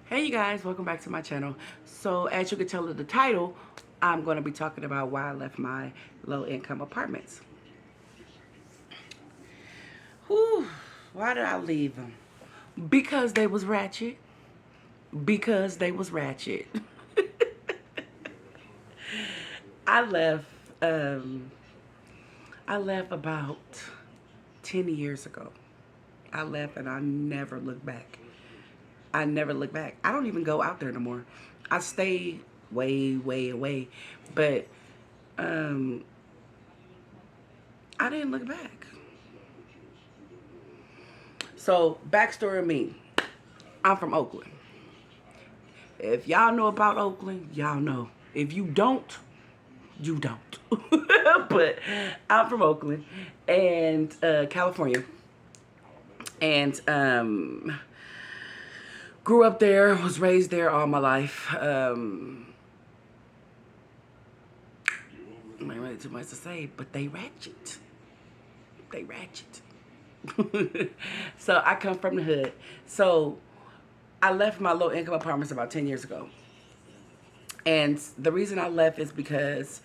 Hey you guys, welcome back to my channel. So as you can tell in the title, I'm going to be talking about why I left my low-income apartments. Whew, why did I leave them? Because they was ratchet. Because they was ratchet. I left, um, I left about 10 years ago. I left and I never looked back. I never look back. I don't even go out there no more. I stay way, way away. But um, I didn't look back. So, backstory of me. I'm from Oakland. If y'all know about Oakland, y'all know. If you don't, you don't. But I'm from Oakland and California. And grew up there, was raised there all my life. I ain't really too much to say, but they ratchet. They ratchet. So I come from the hood. So I left my low income apartments about 10 years ago. And the reason I left is because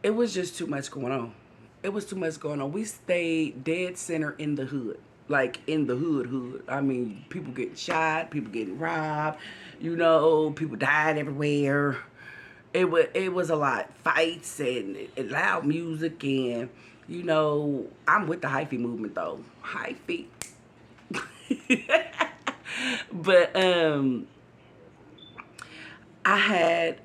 it was just too much going on. It was too much going on. We stayed dead center in the hood. Like in the hood. I mean, people getting shot, people getting robbed, people dying everywhere. It was a lot. Fights and loud music and I'm with the hyphy movement though. Hyphy. But I had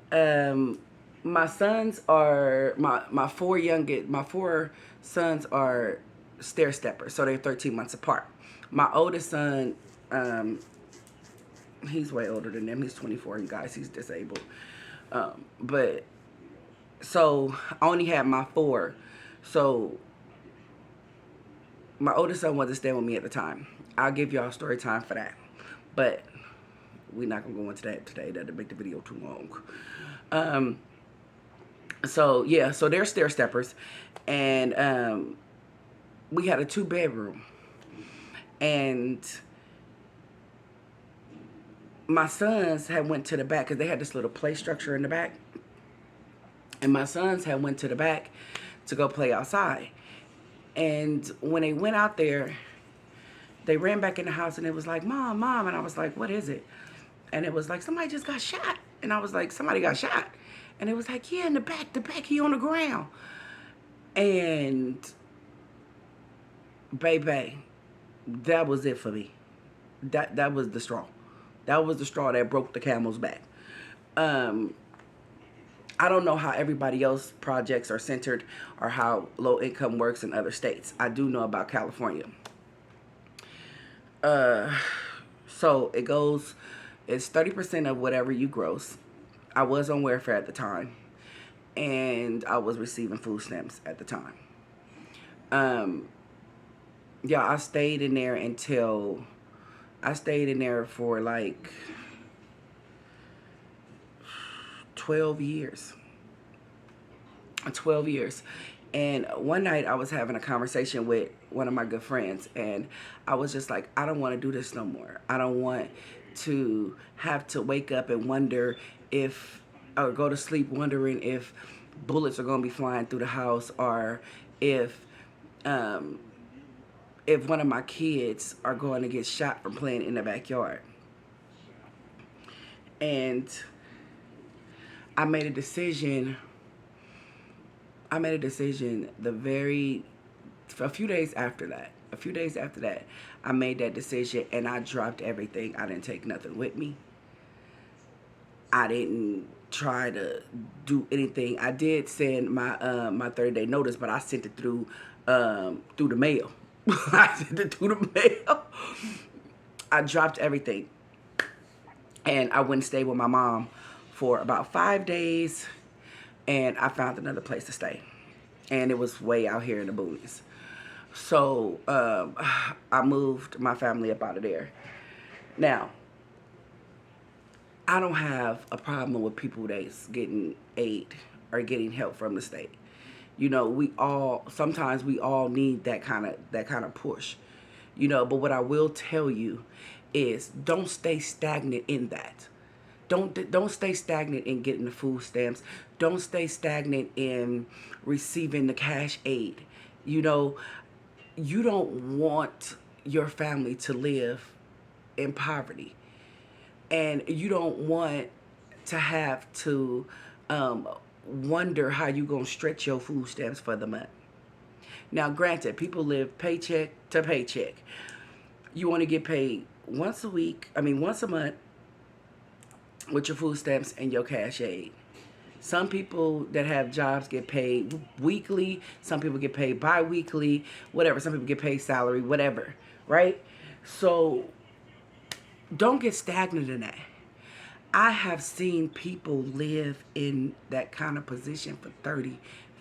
my sons are my four sons are stair steppers, so they're 13 months apart. My oldest son, he's way older than them. He's 24, you guys. He's disabled. But so I only had my four. So my oldest son wasn't staying with me at the time. I'll give y'all story time for that. But we're not gonna go into that today. That'll make the video too long. So yeah, so they're stair steppers, and we had a 2-bedroom, and my sons had went to the back because they had this little play structure in the back, and my sons had went to the back to go play outside, and when they went out there, they ran back in the house and it was like, Mom, Mom, and I was like, what is it? And it was like, somebody just got shot. And I was like, somebody got shot. And it was like, yeah, in the back, he on the ground. And baby, that was it for me. That was the straw. That was the straw that broke the camel's back. I don't know how everybody else projects are centered or how low income works in other states. I do know about California. So it goes, it's 30% of whatever you gross. I was on welfare at the time, and I was receiving food stamps at the time. Yeah, I stayed in there for like 12 years. 12 years. And one night I was having a conversation with one of my good friends, and I was just like, I don't want to do this no more. I don't want to have to wake up and wonder or go to sleep wondering if bullets are going to be flying through the house, or if um, if one of my kids are going to get shot from playing in the backyard. And I made a decision. A few days after that. I made that decision and I dropped everything. I didn't take nothing with me. I didn't try to do anything. I did send my 30-day notice, but I sent it through the mail. I sent it through the mail. I dropped everything, and I went and stayed with my mom for about 5 days, and I found another place to stay, and it was way out here in the boonies. So I moved my family up out of there. Now, I don't have a problem with people that's getting aid or getting help from the state. Sometimes we all need that kind of push. But what I will tell you is don't stay stagnant in that. Don't stay stagnant in getting the food stamps. Don't stay stagnant in receiving the cash aid. You know, you don't want your family to live in poverty, and you don't want to have to wonder how you gonna stretch your food stamps for the month. Now, granted, people live paycheck to paycheck. You want to get paid once a week, once a month, with your food stamps and your cash aid. Some people that have jobs get paid weekly. Some people get paid bi-weekly, whatever. Some people get paid salary, whatever, right? So don't get stagnant in that. I have seen people live in that kind of position for 30,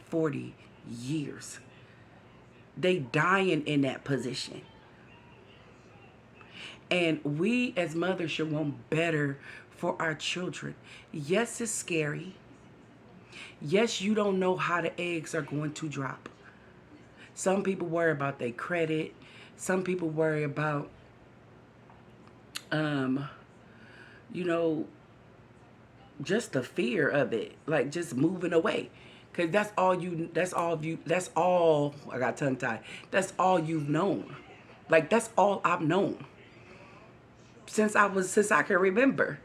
40 years. They dying in that position. And we as mothers should want better for our children. Yes, it's scary. Yes, you don't know how the eggs are going to drop. Some people worry about their credit. Some people worry about, just the fear of it, like just moving away. Cause that's all, I got tongue tied. That's all you've known. Like that's all I've known. Since I can remember.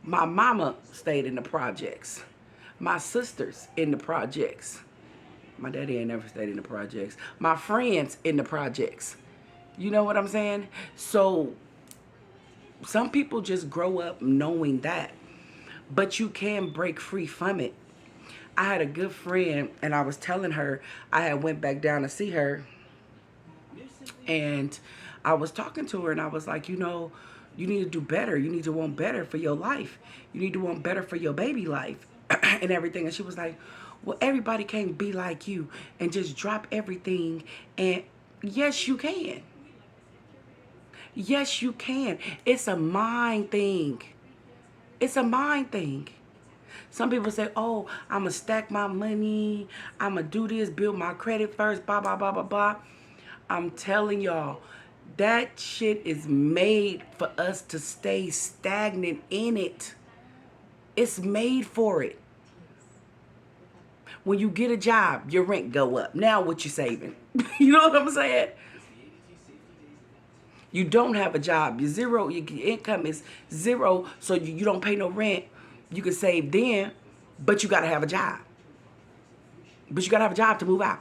My mama stayed in the projects. My sisters in the projects. My daddy ain't never stayed in the projects. My friends in the projects. You know what I'm saying? So some people just grow up knowing that. But you can break free from it. I had a good friend, and I was telling her, I had went back down to see her, and I was talking to her, and I was like, you need to do better. You need to want better for your life. You need to want better for your baby life and everything. And she was like, well, everybody can't be like you and just drop everything. And yes, you can. Yes, you can. It's a mind thing. It's a mind thing. Some people say, oh, I'm going to stack my money. I'm going to do this, build my credit first, blah, blah, blah, blah, blah. I'm telling y'all, that shit is made for us to stay stagnant in it. It's made for it. When you get a job, your rent go up. Now what you saving? You know what I'm saying? You don't have a job. Your income is zero, so you don't pay no rent. You can save then, but you got to have a job. But you got to have a job to move out.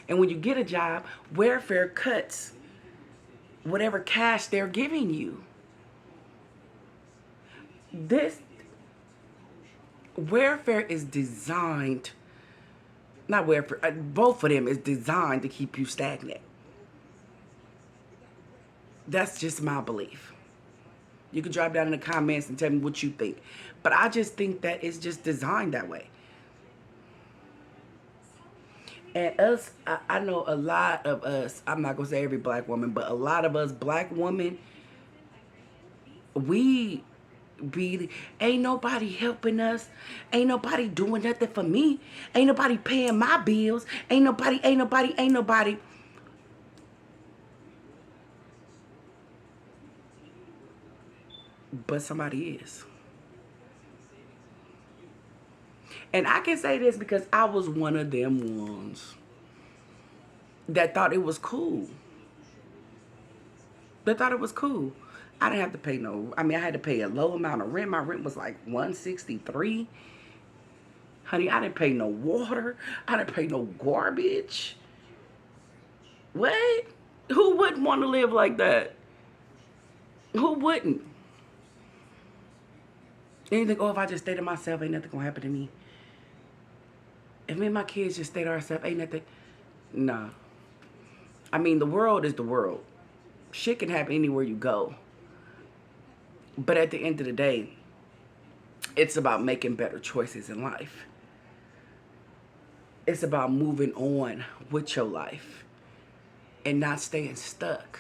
And when you get a job, welfare cuts whatever cash they're giving you. This welfare is designed, not welfare, both of them is designed to keep you stagnant. That's just my belief. You can drop down in the comments and tell me what you think. But I just think that it's just designed that way. And us, I know a lot of us, I'm not going to say every black woman, but a lot of us black women, ain't nobody helping us. Ain't nobody doing nothing for me. Ain't nobody paying my bills. Ain't nobody. But somebody is. And I can say this because I was one of them ones that thought it was cool. I didn't have to pay I had to pay a low amount of rent. My rent was like $163. Honey, I didn't pay no water. I didn't pay no garbage. What? Who wouldn't want to live like that? Who wouldn't? And you think, oh, if I just stay to myself, ain't nothing going to happen to me. If me and my kids just stay to ourselves, ain't nothing. Nah. The world is the world. Shit can happen anywhere you go. But at the end of the day, it's about making better choices in life. It's about moving on with your life and not staying stuck.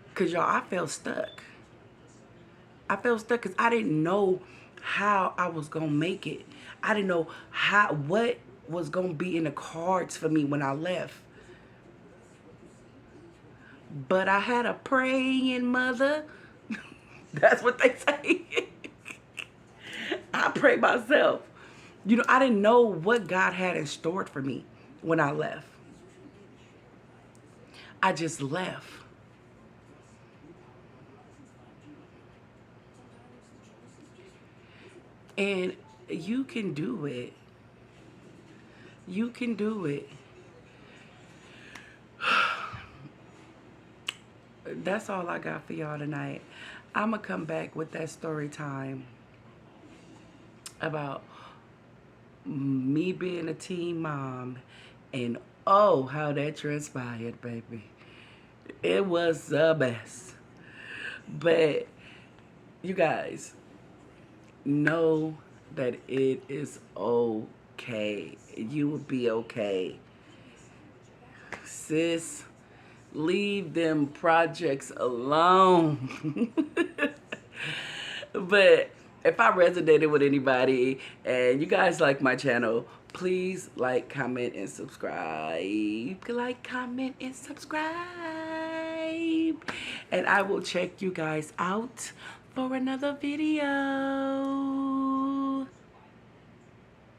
Because, y'all, I felt stuck. Because I didn't know how I was going to make it. I didn't know what was going to be in the cards for me when I left. But I had a praying mother. That's what they say. I pray myself. You know, I didn't know what God had in store for me when I left. I just left. And you can do it. You can do it. That's all I got for y'all tonight. I'm going to come back with that story time about me being a teen mom and oh, how that transpired, baby. It was the best. But you guys know that it is okay. You will be okay. Sis, leave them projects alone. But if I resonated with anybody and you guys like my channel, please like, comment, and subscribe. Like, comment, and subscribe. And I will check you guys out for another video.